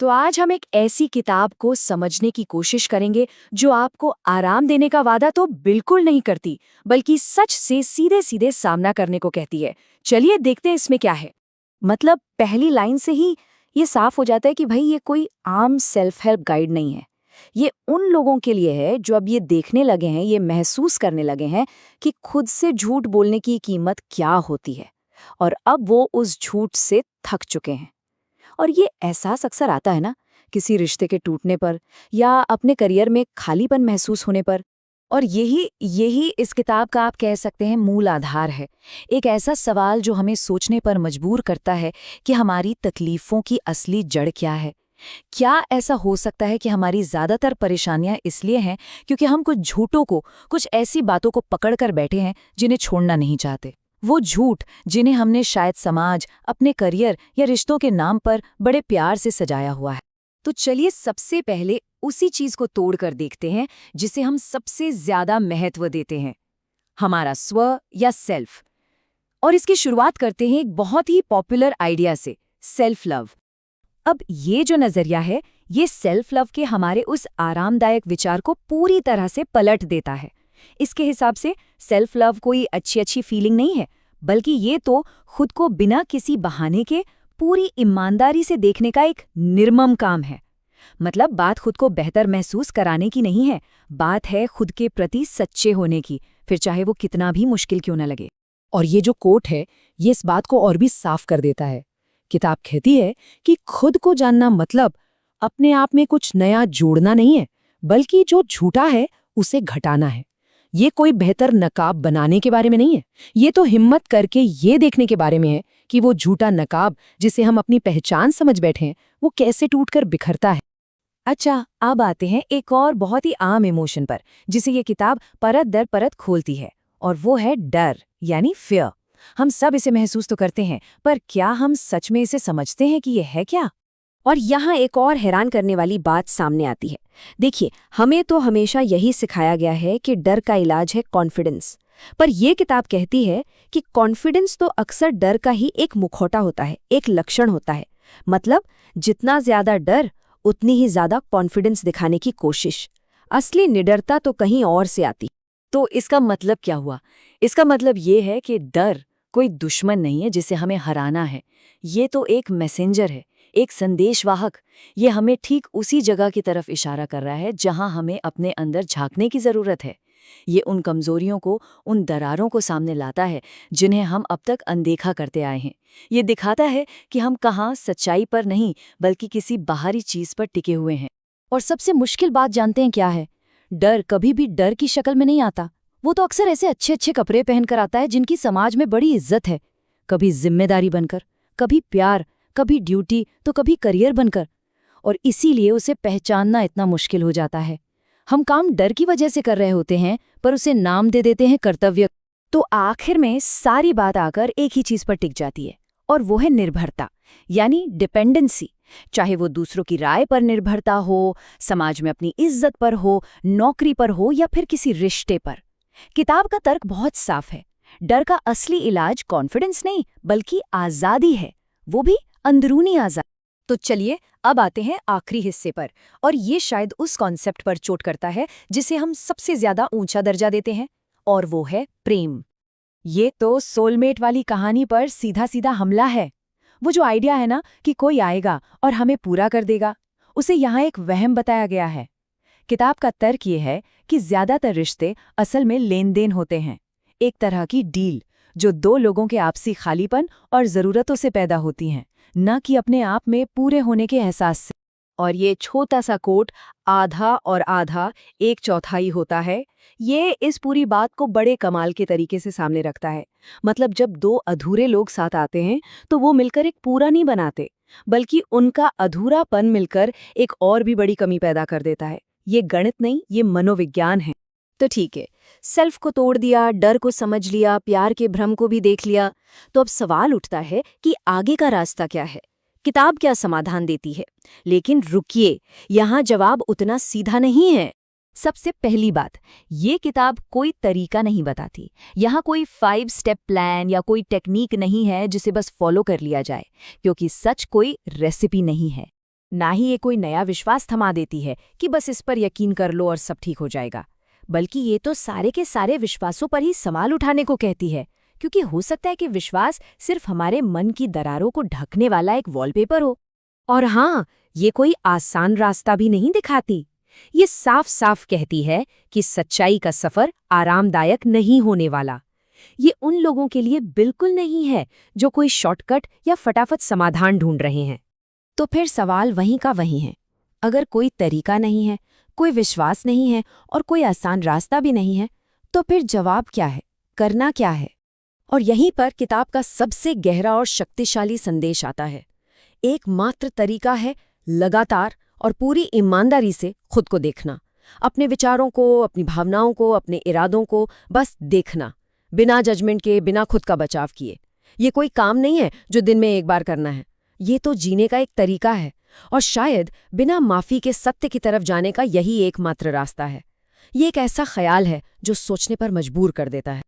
तो आज हम एक ऐसी किताब को समझने की कोशिश करेंगे जो आपको आराम देने का वादा तो बिल्कुल नहीं करती, बल्कि सच से सीधे सीधे सामना करने को कहती है। चलिए देखते हैं इसमें क्या है। मतलब पहली लाइन से ही ये साफ हो जाता है कि भाई ये कोई आम सेल्फ हेल्प गाइड नहीं है। ये उन लोगों के लिए है जो अब ये देखने लगे हैं, ये महसूस करने लगे हैं कि खुद से झूठ बोलने की कीमत क्या होती है, और अब वो उस झूठ से थक चुके हैं। और ये एहसास अक्सर आता है ना, किसी रिश्ते के टूटने पर या अपने करियर में खालीपन महसूस होने पर। और यही यही इस किताब का आप कह सकते हैं मूल आधार है। एक ऐसा सवाल जो हमें सोचने पर मजबूर करता है कि हमारी तकलीफों की असली जड़ क्या है। क्या ऐसा हो सकता है कि हमारी ज़्यादातर परेशानियां इसलिए हैं क्योंकि हम कुछ झूठों को, कुछ ऐसी बातों को पकड़ कर बैठे हैं जिन्हें छोड़ना नहीं चाहते। वो झूठ जिन्हें हमने शायद समाज, अपने करियर या रिश्तों के नाम पर बड़े प्यार से सजाया हुआ है। तो चलिए सबसे पहले उसी चीज को तोड़कर देखते हैं जिसे हम सबसे ज्यादा महत्व देते हैं, हमारा स्व या सेल्फ। और इसकी शुरुआत करते हैं एक बहुत ही पॉपुलर आइडिया से, सेल्फ लव। अब ये जो नजरिया है, ये सेल्फ लव के हमारे उस आरामदायक विचार को पूरी तरह से पलट देता है। इसके हिसाब से सेल्फ लव कोई अच्छी फीलिंग नहीं है, बल्कि ये तो खुद को बिना किसी बहाने के पूरी ईमानदारी से देखने का एक निर्मम काम है। मतलब बात खुद को बेहतर महसूस कराने की नहीं है, बात है खुद के प्रति सच्चे होने की, फिर चाहे वो कितना भी मुश्किल क्यों न लगे। और ये जो कोट है, ये इस बात को और भी साफ कर देता है। किताब कहती है कि खुद को जानना मतलब अपने आप में कुछ नया जोड़ना नहीं है, बल्कि जो झूठा है उसे घटाना है। ये कोई बेहतर नकाब बनाने के बारे में नहीं है, ये तो हिम्मत करके ये देखने के बारे में है कि वो झूठा नकाब जिसे हम अपनी पहचान समझ बैठे हैं, वो कैसे टूटकर बिखरता है। अच्छा, अब आते हैं एक और बहुत ही आम इमोशन पर, जिसे ये किताब परत दर परत खोलती है, और वो है डर, यानी फियर। हम सब इसे महसूस तो करते हैं, पर क्या हम सच में इसे समझते हैं कि ये है क्या? और यहाँ एक और हैरान करने वाली बात सामने आती है। देखिए, हमें तो हमेशा यही सिखाया गया है कि डर का इलाज है कॉन्फिडेंस, पर यह किताब कहती है कि कॉन्फिडेंस तो अक्सर डर का ही एक मुखौटा होता है, एक लक्षण होता है। मतलब जितना ज्यादा डर, उतनी ही ज्यादा कॉन्फिडेंस दिखाने की कोशिश। असली निडरता तो कहीं और से आती। तो इसका मतलब क्या हुआ? इसका मतलब ये है कि डर कोई दुश्मन नहीं है जिसे हमें हराना है। ये तो एक मैसेंजर है, एक संदेशवाहक। ये हमें ठीक उसी जगह की तरफ इशारा कर रहा है जहां हमें अपने अंदर झांकने की जरूरत है। ये उन कमजोरियों को, उन दरारों को सामने लाता है जिन्हें हम अब तक अनदेखा करते आए हैं। ये दिखाता है कि हम कहाँ सच्चाई पर नहीं, बल्कि किसी बाहरी चीज पर टिके हुए हैं। और सबसे मुश्किल बात जानते हैं क्या है? डर कभी भी डर की शक्ल में नहीं आता। वो तो अक्सर ऐसे अच्छे अच्छे कपड़े पहनकर आता है जिनकी समाज में बड़ी इज्जत है। कभी जिम्मेदारी बनकर, कभी प्यार, कभी ड्यूटी, तो कभी करियर बनकर। और इसीलिए उसे पहचानना इतना मुश्किल हो जाता है। हम काम डर की वजह से कर रहे होते हैं, पर उसे नाम दे देते हैं कर्तव्य। तो आखिर में सारी बात आकर एक ही चीज पर टिक जाती है, और वो है निर्भरता, यानी डिपेंडेंसी। चाहे वो दूसरों की राय पर निर्भरता हो, समाज में अपनी इज्जत पर हो, नौकरी पर हो, या फिर किसी रिश्ते पर। किताब का तर्क बहुत साफ है। डर का असली इलाज कॉन्फिडेंस नहीं, बल्कि आजादी है, वो भी अंदरूनी आजादी। तो चलिए अब आते हैं आखिरी हिस्से पर, और ये शायद उस कॉन्सेप्ट पर चोट करता है जिसे हम सबसे ज्यादा ऊंचा दर्जा देते हैं, और वो है प्रेम। ये तो सोलमेट वाली कहानी पर सीधा सीधा हमला है। वो जो आइडिया है ना कि कोई आएगा और हमें पूरा कर देगा, उसे यहाँ एक वहम बताया गया है। किताब का तर्क ये है कि ज्यादातर रिश्ते असल में लेन देन होते हैं, एक तरह की डील जो दो लोगों के आपसी खालीपन और ज़रूरतों से पैदा होती हैं, न कि अपने आप में पूरे होने के एहसास से। और ये छोटा सा कोट, आधा और आधा एक चौथाई होता है, ये इस पूरी बात को बड़े कमाल के तरीके से सामने रखता है। मतलब जब दो अधूरे लोग साथ आते हैं तो वो मिलकर एक पूरा नहीं बनाते, बल्कि उनका अधूरापन मिलकर एक और भी बड़ी कमी पैदा कर देता है। ये गणित नहीं, ये मनोविज्ञान है। तो ठीक है, सेल्फ को तोड़ दिया, डर को समझ लिया, प्यार के भ्रम को भी देख लिया, तो अब सवाल उठता है कि आगे का रास्ता क्या है? किताब क्या समाधान देती है? लेकिन रुकिए, यहाँ जवाब उतना सीधा नहीं है। सबसे पहली बात, ये किताब कोई तरीका नहीं बताती। यहाँ कोई 5 स्टेप प्लान या कोई टेक्निक नहीं है जिसे बस फॉलो कर लिया जाए, क्योंकि सच कोई रेसिपी नहीं है। ना ही ये कोई नया विश्वास थमा देती है कि बस इस पर यकीन कर लो और सब ठीक हो जाएगा, बल्कि ये तो सारे के सारे विश्वासों पर ही सवाल उठाने को कहती है, क्योंकि हो सकता है कि विश्वास सिर्फ हमारे मन की दरारों को ढकने वाला एक वॉलपेपर हो। और हाँ, ये कोई आसान रास्ता भी नहीं दिखाती। ये साफ साफ कहती है कि सच्चाई का सफर आरामदायक नहीं होने वाला। ये उन लोगों के लिए बिल्कुल नहीं है जो कोई शॉर्टकट या फटाफट समाधान ढूंढ रहे हैं। तो फिर सवाल वहीं का वहीं है। अगर कोई तरीका नहीं है, कोई विश्वास नहीं है और कोई आसान रास्ता भी नहीं है, तो फिर जवाब क्या है, करना क्या है? और यहीं पर किताब का सबसे गहरा और शक्तिशाली संदेश आता है। एकमात्र तरीका है लगातार और पूरी ईमानदारी से खुद को देखना, अपने विचारों को, अपनी भावनाओं को, अपने इरादों को बस देखना, बिना जजमेंट के, बिना खुद का बचाव किए। ये कोई काम नहीं है जो दिन में एक बार करना है, ये तो जीने का एक तरीका है, और शायद बिना माफी के सत्य की तरफ जाने का यही एकमात्र रास्ता है। ये एक ऐसा ख्याल है जो सोचने पर मजबूर कर देता है।